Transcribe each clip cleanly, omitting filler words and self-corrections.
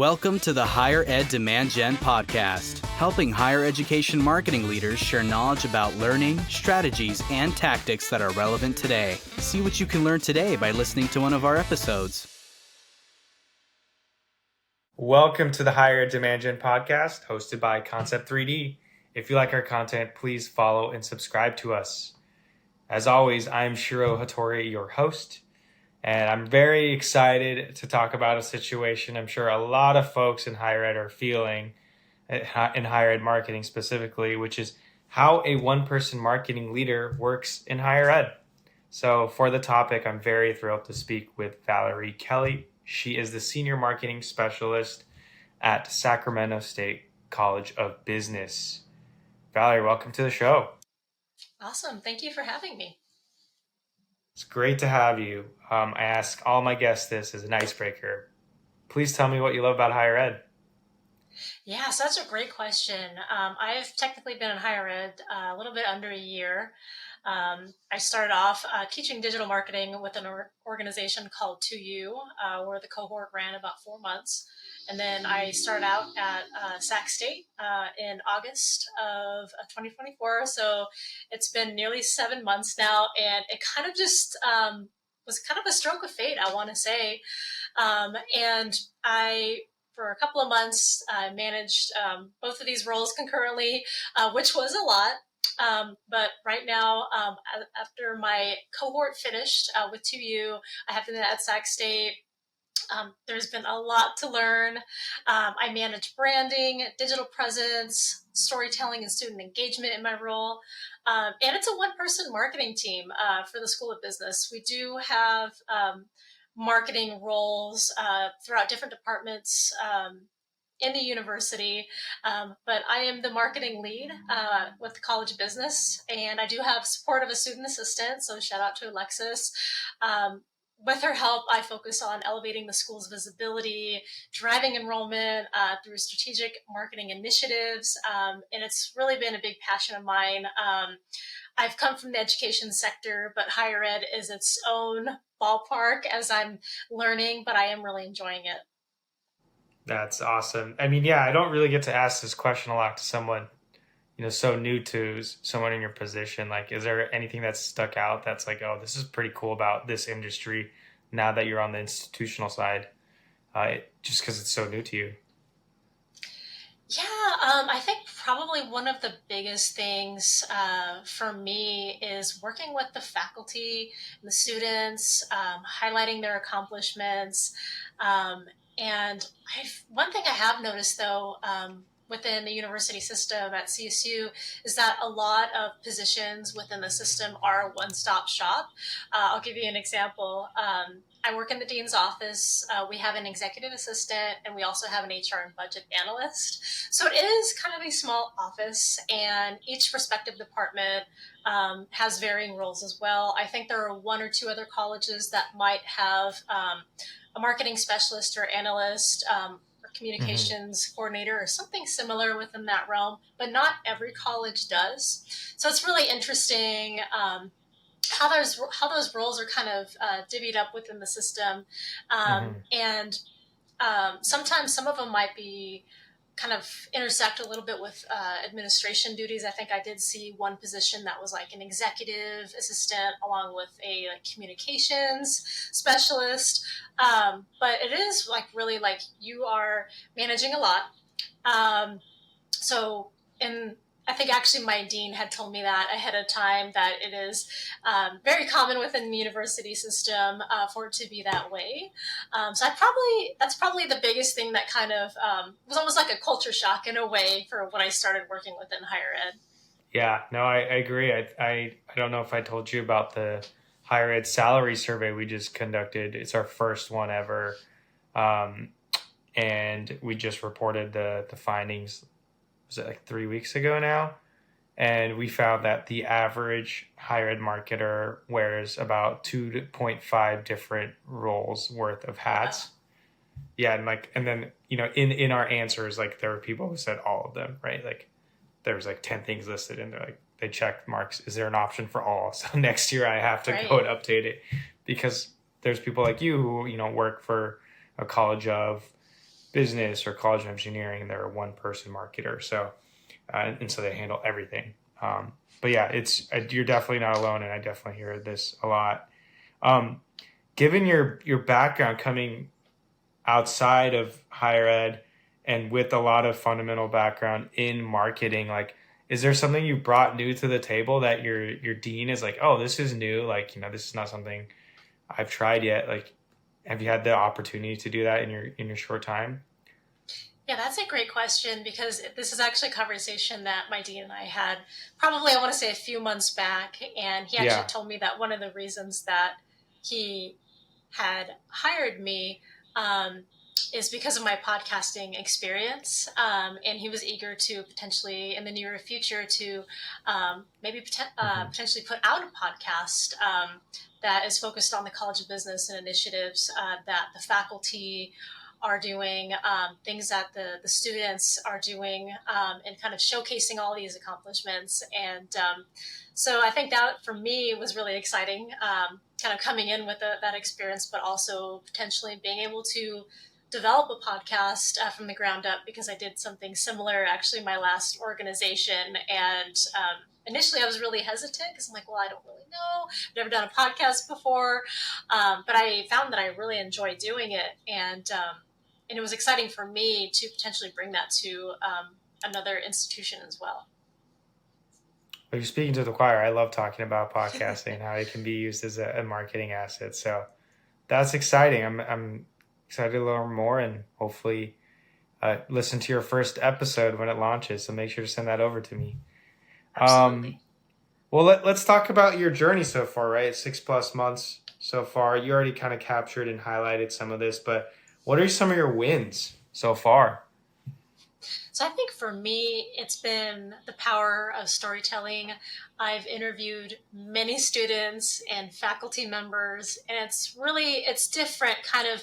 Welcome to the Higher Ed Demand Gen podcast, helping higher education marketing leaders share knowledge about learning, strategies, and tactics that are relevant today. See what you can learn today by listening to one of our episodes. Welcome to the Higher Ed Demand Gen podcast, hosted by Concept 3D. If you like our content, please follow and subscribe to us. As always, I am Shiro Hattori, your host. And I'm very excited to talk about a situation I'm sure a lot of folks in higher ed are feeling, in higher ed marketing specifically, which is how a one-person marketing leader works in higher ed. So for the topic, I'm very thrilled to speak with Valerie Kelly. She is the Senior Marketing Specialist at Sacramento State College of Business. Valerie, welcome to the show. Awesome. Thank you for having me. It's great to have you. I ask all my guests this as an icebreaker. Please tell me what you love about higher ed. Yeah, so that's a great question. I've technically been in higher ed a little bit under a year. I started off teaching digital marketing with an organization called 2U, where the cohort ran about 4 months. And then I started out at Sac State in August of 2024. So it's been nearly 7 months now, and it kind of just was kind of a stroke of fate, I want to say. And for a couple of months, I managed both of these roles concurrently, which was a lot. But right now, after my cohort finished with 2U, I have been at Sac State. There's been a lot to learn. I manage branding, digital presence, storytelling, and student engagement in my role. And it's a one-person marketing team for the School of Business. We do have marketing roles throughout different departments in the university, but I am the marketing lead with the College of Business, and I do have support of a student assistant, so shout out to Alexis. With her help, I focus on elevating the school's visibility, driving enrollment through strategic marketing initiatives, and it's really been a big passion of mine. I've come from the education sector, but higher ed is its own ballpark as I'm learning, but I am really enjoying it. That's awesome. I mean, yeah, I don't really get to ask this question a lot to someone, so new to someone in your position. Like, is there anything that's stuck out that's like, oh, this is pretty cool about this industry now that you're on the institutional side, just because it's so new to you? Yeah, I think probably one of the biggest things for me is working with the faculty and the students, highlighting their accomplishments. And one thing I have noticed, though, within the university system at CSU is that a lot of positions within the system are a one-stop shop. I'll give you an example. I work in the dean's office. We have an executive assistant, and we also have an HR and budget analyst. So it is kind of a small office, and each respective department has varying roles as well. I think there are one or two other colleges that might have a marketing specialist or analyst, communications coordinator or something similar within that realm, but not every college does. So it's really interesting how those roles are kind of divvied up within the system. And sometimes some of them might be kind of intersect a little bit with administration duties. I think I did see one position that was like an executive assistant along with a communications specialist. But it is like really like you are managing a lot. And I think actually my dean had told me that ahead of time, that it is very common within the university system for it to be that way. So that's probably the biggest thing that kind of was almost like a culture shock in a way for when I started working within higher ed. Yeah, no, I agree. I don't know if I told you about the higher ed salary survey we just conducted. It's our first one ever. And we just reported the findings. Was it like 3 weeks ago now? And we found that the average higher ed marketer wears about 2.5 different roles worth of hats. Wow. Yeah, and then in our answers, like there were people who said all of them, right? Like there was like 10 things listed, and they're like they checked marks. Is there an option for all? So next year I have to go and update it, because there's people like you who work for a college of business or college of engineering, they're a one-person marketer. So, and so they handle everything. But yeah, you're definitely not alone, and I definitely hear this a lot. Given your background coming outside of higher ed and with a lot of fundamental background in marketing, like, is there something you brought new to the table that your dean is like, oh, this is new, like, this is not something I've tried yet? Like, have you had the opportunity to do that in your short time? Yeah, that's a great question, because this is actually a conversation that my dean and I had probably, I want to say, a few months back. And he actually Yeah. told me that one of the reasons that he had hired me is because of my podcasting experience. And he was eager to potentially, in the near future, to potentially put out a podcast that is focused on the College of Business and initiatives that the faculty are doing, things that the students are doing, and kind of showcasing all these accomplishments. And so I think that for me was really exciting, kind of coming in with that experience, but also potentially being able to develop a podcast from the ground up, because I did something similar actually in my last organization. And initially I was really hesitant, because I'm like, well, I don't really know. I've never done a podcast before. But I found that I really enjoy doing it. And it was exciting for me to potentially bring that to another institution as well. Well, you're speaking to the choir. I love talking about podcasting and how it can be used as a marketing asset. So that's exciting. I'm excited to learn more, and hopefully listen to your first episode when it launches. So make sure to send that over to me. Absolutely. Well, let's talk about your journey so far, right? 6+ months so far. You already kind of captured and highlighted some of this, but what are some of your wins so far? So I think for me, it's been the power of storytelling. I've interviewed many students and faculty members, and it's different, kind of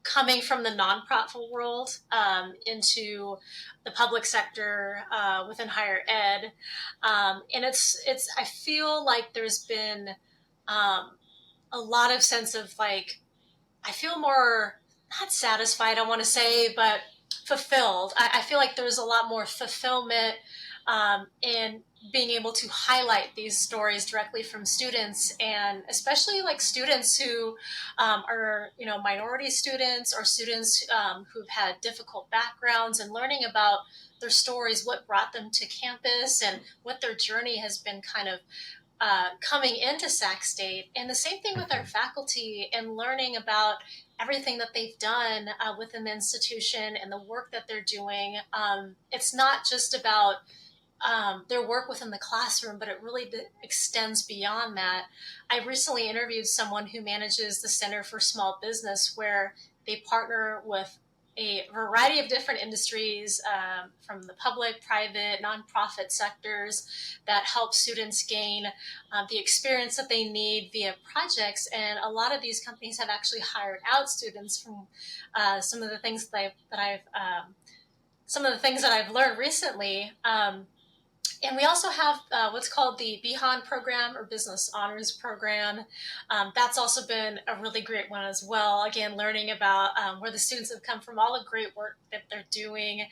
coming from the nonprofit world into the public sector within higher ed. And I feel like there's been a lot of sense of, like, I feel more, not satisfied, I want to say, but fulfilled. I feel like there's a lot more fulfillment in being able to highlight these stories directly from students, and especially like students who are, minority students, or students who've had difficult backgrounds, and learning about their stories, what brought them to campus, and what their journey has been, kind of coming into Sac State. And the same thing with our faculty, and learning about everything that they've done within the institution and the work that they're doing. It's not just about their work within the classroom, but it really extends beyond that. I recently interviewed someone who manages the Center for Small Business, where they partner with a variety of different industries, from the public, private, nonprofit sectors, that help students gain the experience that they need via projects. And a lot of these companies have actually hired out students from some of the things that I've learned recently. And we also have what's called the BHON program, or Business Honors Program. That's also been a really great one as well. Again, learning about where the students have come from, all the great work that they're doing.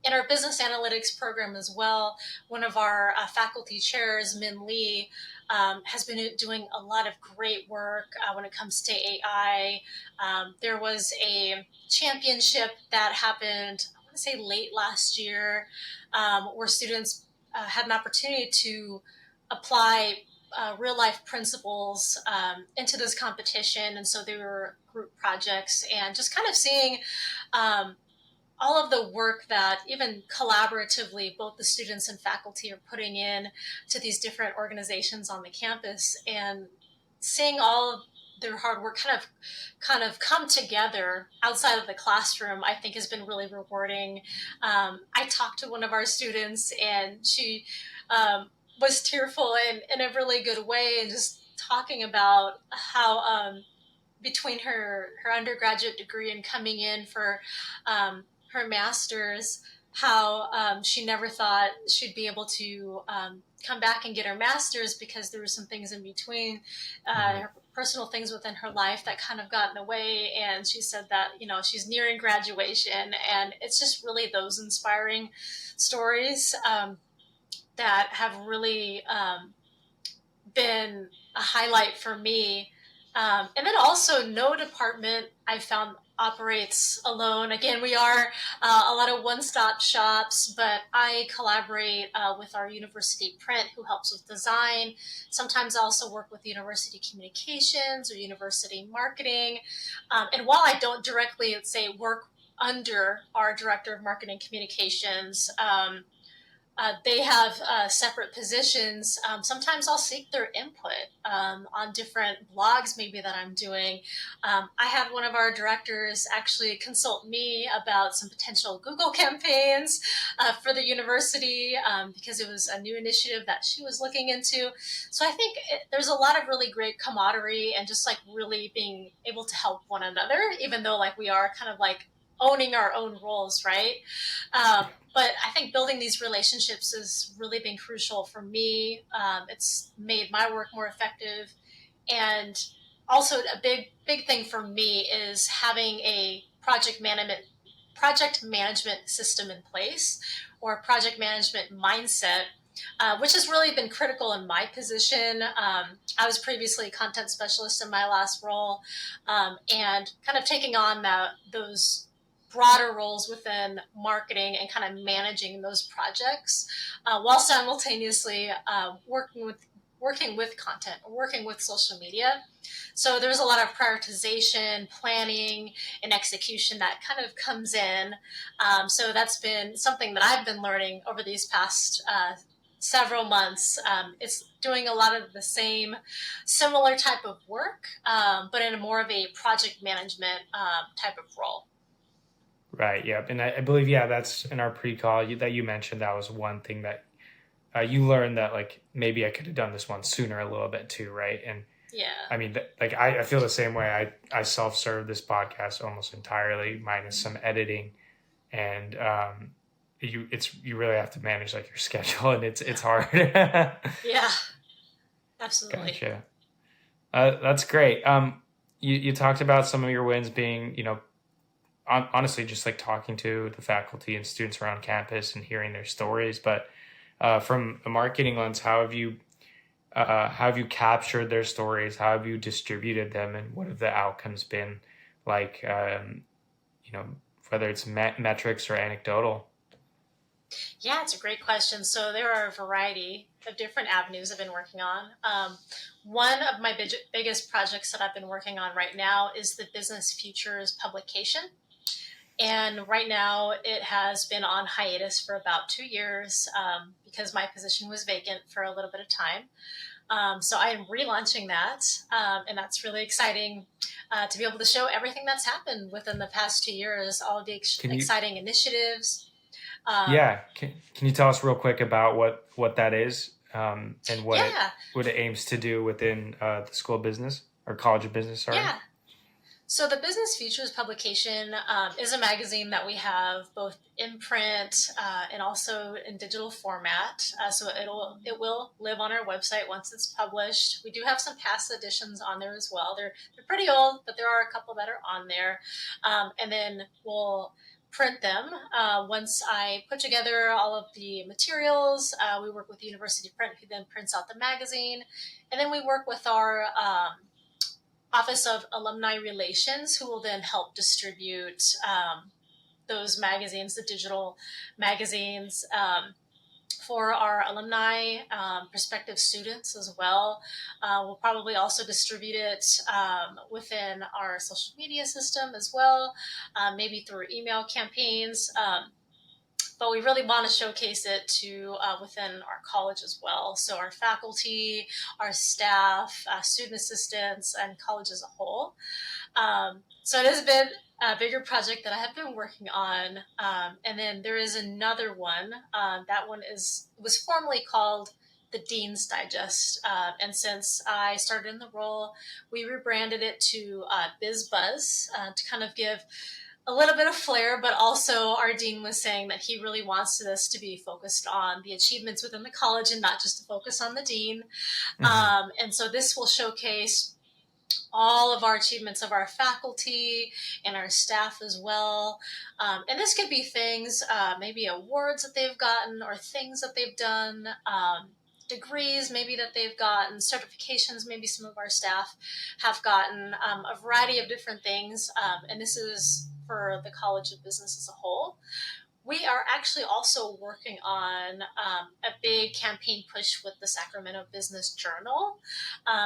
In our Business Analytics program as well, one of our faculty chairs, Min Lee, has been doing a lot of great work when it comes to AI. There was a championship that happened, I want to say late last year, where students had an opportunity to apply real life principles into this competition. And so they were group projects, and just kind of seeing all of the work that, even collaboratively, both the students and faculty are putting in to these different organizations on the campus, and seeing all of their hard work kind of come together outside of the classroom, I think has been really rewarding. I talked to one of our students, and she was tearful in a really good way, and just talking about how between her undergraduate degree and coming in for her master's, how she never thought she'd be able to come back and get her master's because there were some things in between, her personal things within her life that kind of got in the way. And she said that, she's nearing graduation. And it's just really those inspiring stories that have really been a highlight for me. And then also, no department I found operates alone. Again, we are a lot of one-stop shops, but I collaborate with our university print, who helps with design. Sometimes I also work with university communications or university marketing. And while I don't directly, let's say, work under our director of marketing communications, they have separate positions. Sometimes I'll seek their input on different blogs maybe that I'm doing. I had one of our directors actually consult me about some potential Google campaigns for the university because it was a new initiative that she was looking into. So I think there's a lot of really great camaraderie and just like really being able to help one another, even though like we are kind of like owning our own roles, right? But I think building these relationships has really been crucial for me. It's made my work more effective. And also a big thing for me is having a project management system in place, or project management mindset, which has really been critical in my position. I was previously a content specialist in my last role, and kind of taking on those broader roles within marketing and kind of managing those projects while simultaneously working with content, working with social media. So there's a lot of prioritization, planning, and execution that kind of comes in. So that's been something that I've been learning over these past several months. It's doing a lot of the similar type of work, but in a more of a project management type of role. Right. Yep. And I believe, that's in our pre-call that you mentioned. That was one thing that you learned, that like maybe I could have done this one sooner a little bit too. Right. And yeah, I mean, I feel the same way. I self-serve this podcast almost entirely, minus some editing, and you really have to manage like your schedule, and it's hard. Yeah, absolutely. Gotcha. That's great. You talked about some of your wins being, honestly, just like talking to the faculty and students around campus and hearing their stories. But from a marketing lens, how have you captured their stories? How have you distributed them, and what have the outcomes been like? Whether it's metrics or anecdotal. Yeah, it's a great question. So there are a variety of different avenues I've been working on. One of my biggest projects that I've been working on right now is the Business Futures publication. And right now it has been on hiatus for about 2 years because my position was vacant for a little bit of time. So I am relaunching that, and that's really exciting to be able to show everything that's happened within the past 2 years, all of the exciting initiatives. Can you tell us real quick about what that is, and what it aims to do within the School of Business or College of Business? Sorry. Yeah. So the Business Futures publication is a magazine that we have both in print and also in digital format. So it will live on our website once it's published. We do have some past editions on there as well. They're pretty old, but there are a couple that are on there. And then we'll print them. Once I put together all of the materials, we work with the University Print, who then prints out the magazine. And then we work with our Office of Alumni Relations, who will then help distribute those magazines, the digital magazines, for our alumni, prospective students as well. We'll probably also distribute it within our social media system as well, maybe through email campaigns. But we really want to showcase it to within our college as well. So our faculty, our staff, student assistants, and college as a whole. So it has been a bigger project that I have been working on. And then there is another one. That one was formerly called the Dean's Digest. And since I started in the role, we rebranded it to Biz Buzz to kind of give a little bit of flair, but also our dean was saying that he really wants this to be focused on the achievements within the college and not just to focus on the dean. And so this will showcase all of our achievements of our faculty and our staff as well. And this could be things, maybe awards that they've gotten or things that they've done, degrees maybe that they've gotten, certifications maybe some of our staff have gotten, a variety of different things. And this is for the College of Business as a whole. We are actually also working on a big campaign push with the Sacramento Business Journal.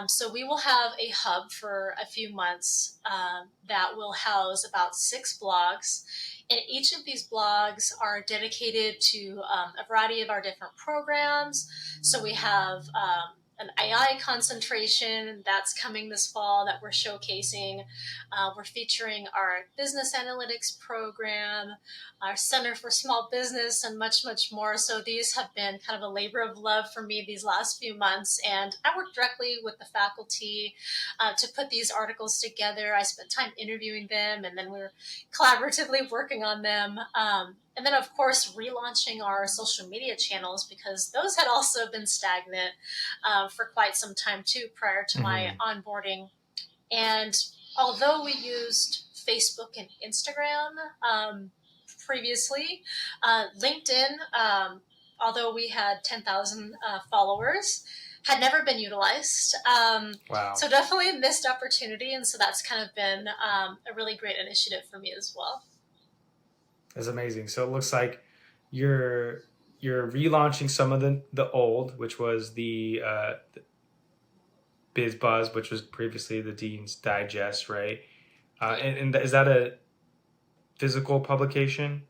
So we will have a hub for a few months that will house about 6 blogs. And each of these blogs are dedicated to a variety of our different programs. So we have an AI concentration that's coming this fall that we're showcasing. We're featuring our business analytics program, our Center for Small Business, and much, much more. So these have been kind of a labor of love for me these last few months. And I work directly with the faculty to put these articles together. I spent time interviewing them, and then we're collaboratively working on them. And then, of course, relaunching our social media channels, because those had also been stagnant for quite some time, too, prior to my onboarding. And although we used Facebook and Instagram previously, LinkedIn, although we had 10,000 followers, had never been utilized. Wow. So definitely a missed opportunity. And so that's kind of been a really great initiative for me as well. That's amazing. So it looks like you're relaunching some of the old, which was the Biz Buzz, which was previously the Dean's Digest, right? And is that a physical publication?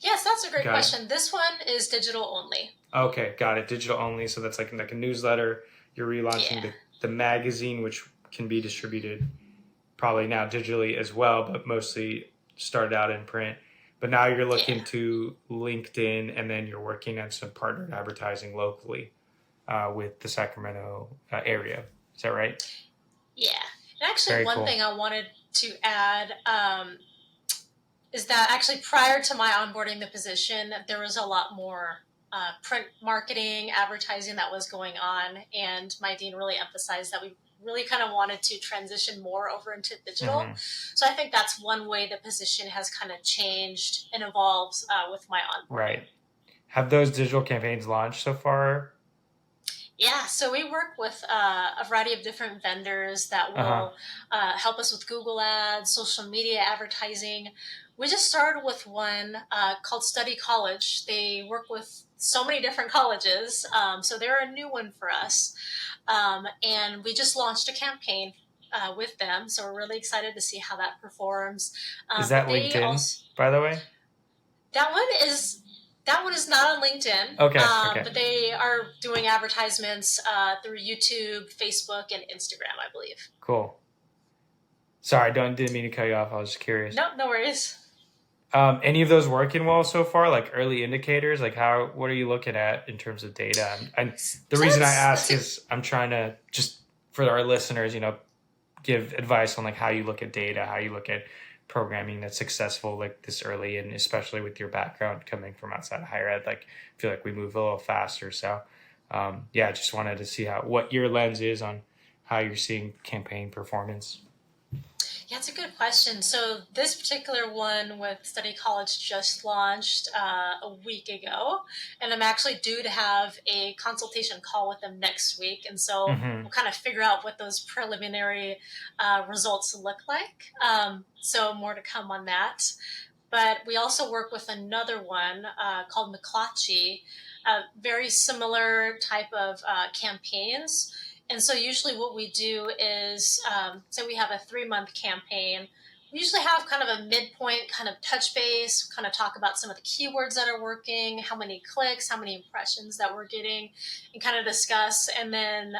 Yes, that's a great question. This one is digital only. Okay, got it. Digital only. So that's like a newsletter. You're relaunching the magazine, which can be distributed probably now digitally as well, but mostly started out in print. But now you're looking to LinkedIn, and then you're working on some partnered advertising locally with the Sacramento area. Is that right? Yeah. And actually, Very cool. Thing I wanted to add is that actually prior to my onboarding the position, there was a lot more print marketing, advertising that was going on. And my dean really emphasized that we really kind of wanted to transition more over into digital. So I think that's one way the position has kind of changed and evolved with my onboarding. Right. Have those digital campaigns launched so far? Yeah, so we work with a variety of different vendors that will help us with Google Ads, social media advertising. We just started with one called Study College. They work with so many different colleges, so they're a new one for us. And we just launched a campaign with them, so we're really excited to see how that performs. Is that LinkedIn, by the way? That one is not on LinkedIn. Okay. But they are doing advertisements through YouTube, Facebook, and Instagram, I believe. Cool. Sorry, didn't mean to cut you off. I was just curious. No worries. Any of those working well so far? Like early indicators? Like what are you looking at in terms of data? And the reason I ask is I'm trying to just, for our listeners, give advice on like how you look at data, how you look at programming that's successful like this early, and especially with your background coming from outside of higher ed, like I feel like we move a little faster. So I just wanted to see what your lens is on how you're seeing campaign performance. Yeah, it's a good question. So this particular one with Study College just launched a week ago, and I'm actually due to have a consultation call with them next week. And so we'll kind of figure out what those preliminary results look like. So more to come on that. But we also work with another one called McClatchy, very similar type of campaigns. And so usually what we do is, so we have a 3-month campaign. We usually have kind of a midpoint kind of touch base, kind of talk about some of the keywords that are working, how many clicks, how many impressions that we're getting, and kind of discuss. And then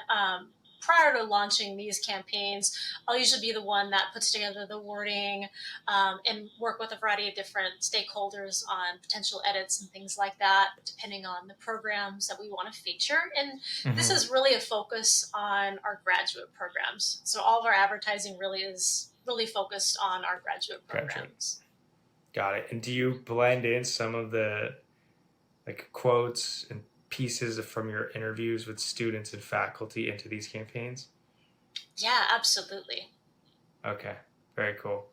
prior to launching these campaigns, I'll usually be the one that puts together the wording and work with a variety of different stakeholders on potential edits and things like that, depending on the programs that we want to feature. And this is really a focus on our graduate programs. So all of our advertising really is really focused on our graduate programs. Got it. And do you blend in some of the like quotes and pieces from your interviews with students and faculty into these campaigns? Yeah, absolutely. Okay, very cool.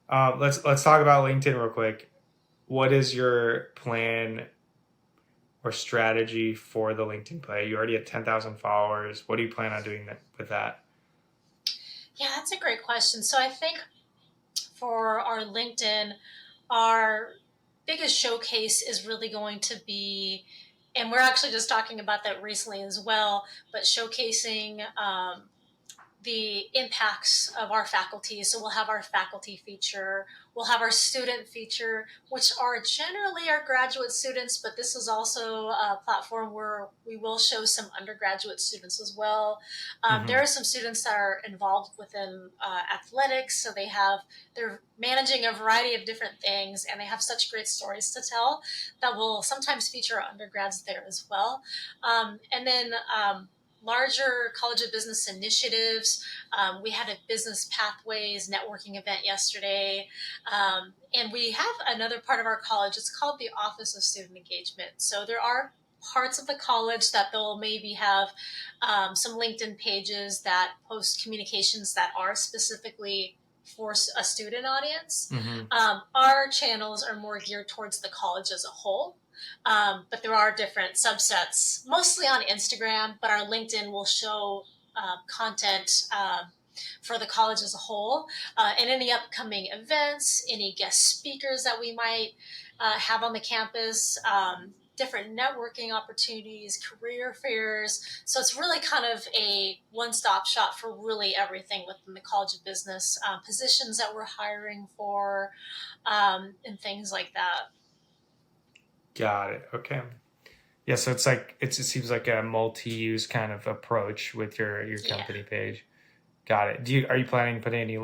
Let's talk about LinkedIn real quick. What is your plan or strategy for the LinkedIn play? You already have 10,000 followers. What do you plan on doing with that? Yeah, that's a great question. So I think for our LinkedIn, our biggest showcase is really going to be, and we're actually just talking about that recently as well, but showcasing the impacts of our faculty. So we'll have our faculty feature, we'll have our student feature, which are generally our graduate students, but this is also a platform where we will show some undergraduate students as well. There are some students that are involved within athletics, so they're managing a variety of different things, and they have such great stories to tell that will sometimes feature our undergrads there as well. And then larger College of Business initiatives. We had a business pathways networking event yesterday. And we have another part of our college. It's called the Office of Student Engagement. So there are parts of the college that they'll maybe have some LinkedIn pages that post communications that are specifically for a student audience. Our channels are more geared towards the college as a whole. But there are different subsets, mostly on Instagram, but our LinkedIn will show content for the college as a whole, and any upcoming events, any guest speakers that we might have on the campus, different networking opportunities, career fairs. So it's really kind of a one-stop shop for really everything within the College of Business, positions that we're hiring for, and things like that. Got it. Okay. Yeah, so it's like it seems like a multi-use kind of approach with your company page. Got it. Are you planning to put any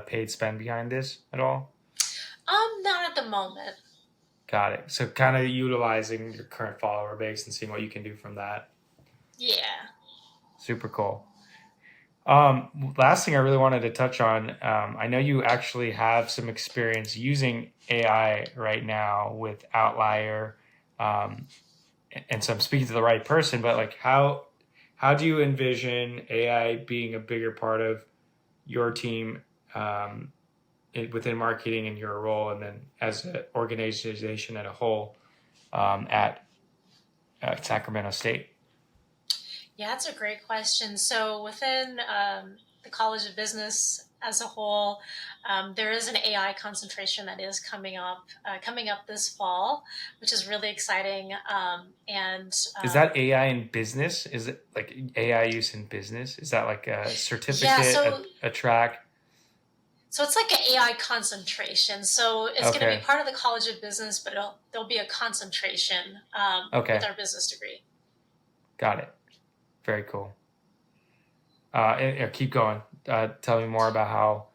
paid spend behind this at all? Not at the moment. Got it. So kind of utilizing your current follower base and seeing what you can do from that. Yeah. Super cool. Last thing I really wanted to touch on, I know you actually have some experience using AI right now with Outlier. And so I'm speaking to the right person, but like how do you envision AI being a bigger part of your team within marketing and your role, and then as an organization at a whole at Sacramento State? Yeah, that's a great question. So within the College of Business as a whole, there is an AI concentration that is coming up this fall, which is really exciting. Is that AI in business? Is it like AI use in business? Is that like a certificate, a track? So it's like an AI concentration. So it's going to be part of the College of Business, but there'll be a concentration with our business degree. Got it. Very cool. And keep going. Tell me more about how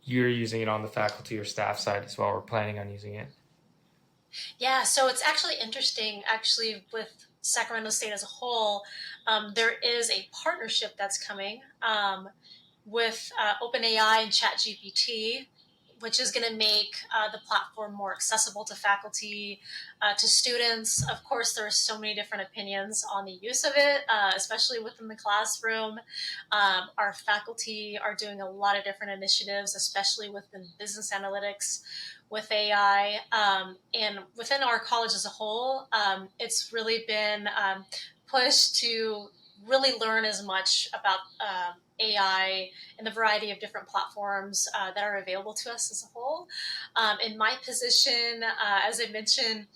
you're using it on the faculty or staff side as well, or planning on using it. Yeah, so it's actually interesting, with Sacramento State as a whole. There is a partnership that's coming with OpenAI and ChatGPT, which is going to make the platform more accessible to faculty, to students. Of course, there are so many different opinions on the use of it, especially within the classroom. Our faculty are doing a lot of different initiatives, especially within business analytics with AI. And within our college as a whole, it's really been pushed to really learn as much about AI and the variety of different platforms that are available to us as a whole. In my position, as I mentioned,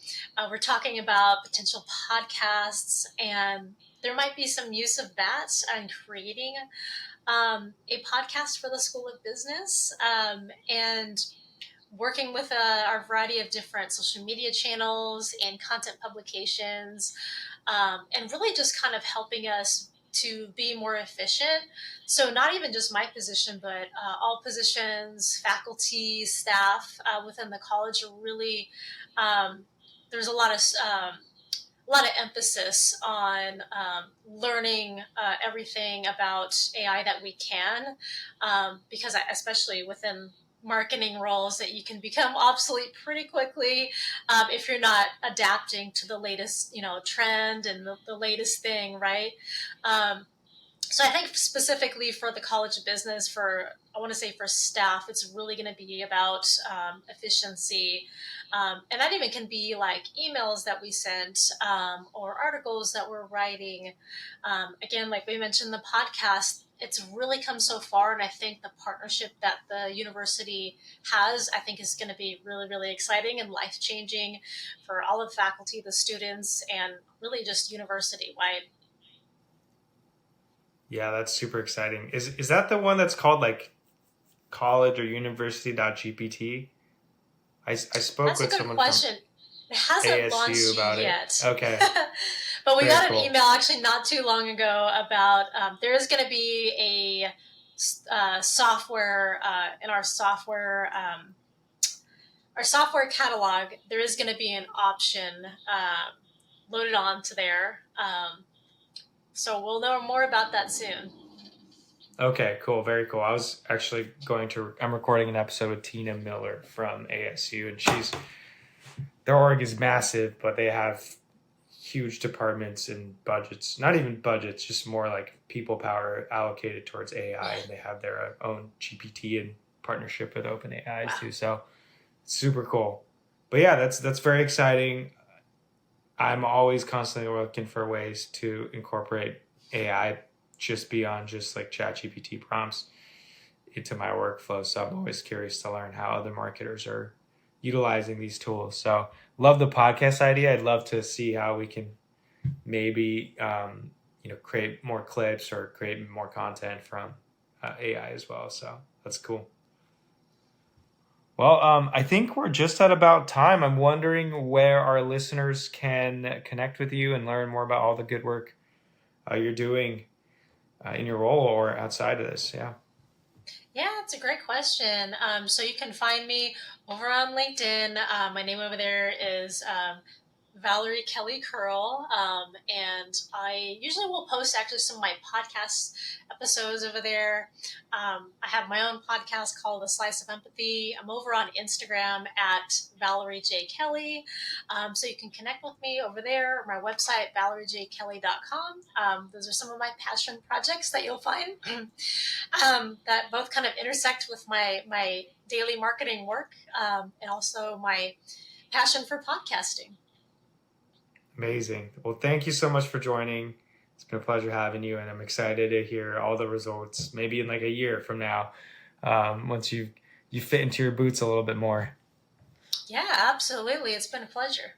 we're talking about potential podcasts, and there might be some use of that in creating a podcast for the School of Business, and working with our variety of different social media channels and content publications, and really just kind of helping us to be more efficient. So not even just my position, but all positions, faculty, staff within the college are really, there's a lot of emphasis on learning everything about AI that we can, because especially within marketing roles that you can become obsolete pretty quickly if you're not adapting to the latest, trend and the latest thing, right? So I think specifically for the College of Business, I want to say for staff, it's really going to be about efficiency. And that even can be like emails that we sent or articles that we're writing. Again, like we mentioned, the podcast, it's really come so far. And I think the partnership that the university has, I think is going to be really, really exciting and life-changing for all of the faculty, the students, and really just university-wide. Yeah, that's super exciting. Is that the one that's called like college or university.gpt? I spoke That's a with good someone from question. It hasn't ASU launched about it. yet. Okay, But we very got an cool. email actually not too long ago about there is going to be a software in our software catalog. There is going to be an option loaded onto there. So we'll know more about that soon. Okay, cool, very cool. I was actually I'm recording an episode with Tina Miller from ASU, and their org is massive, but they have huge departments and budgets, not even budgets, just more like people power allocated towards AI, and they have their own GPT in partnership with OpenAI Wow. too. So super cool. But yeah, that's very exciting. I'm always constantly looking for ways to incorporate AI just beyond just like ChatGPT prompts into my workflow. So I'm always curious to learn how other marketers are utilizing these tools. So love the podcast idea. I'd love to see how we can maybe create more clips or create more content from AI as well. So that's cool. Well, I think we're just at about time. I'm wondering where our listeners can connect with you and learn more about all the good work you're doing in your role or outside of this. Yeah. Yeah, it's a great question. So you can find me over on LinkedIn. My name over there is Valerie Kelly Curl, and I usually will post actually some of my podcast episodes over there. I have my own podcast called A Slice of Empathy. I'm over on Instagram at Valerie J. Kelly, so you can connect with me over there. My website, valeriejkelly.com. Those are some of my passion projects that you'll find that both kind of intersect with my daily marketing work and also my passion for podcasting. Amazing. Well, thank you so much for joining. It's been a pleasure having you, and I'm excited to hear all the results, maybe in like a year from now, once you fit into your boots a little bit more. Yeah, absolutely. It's been a pleasure.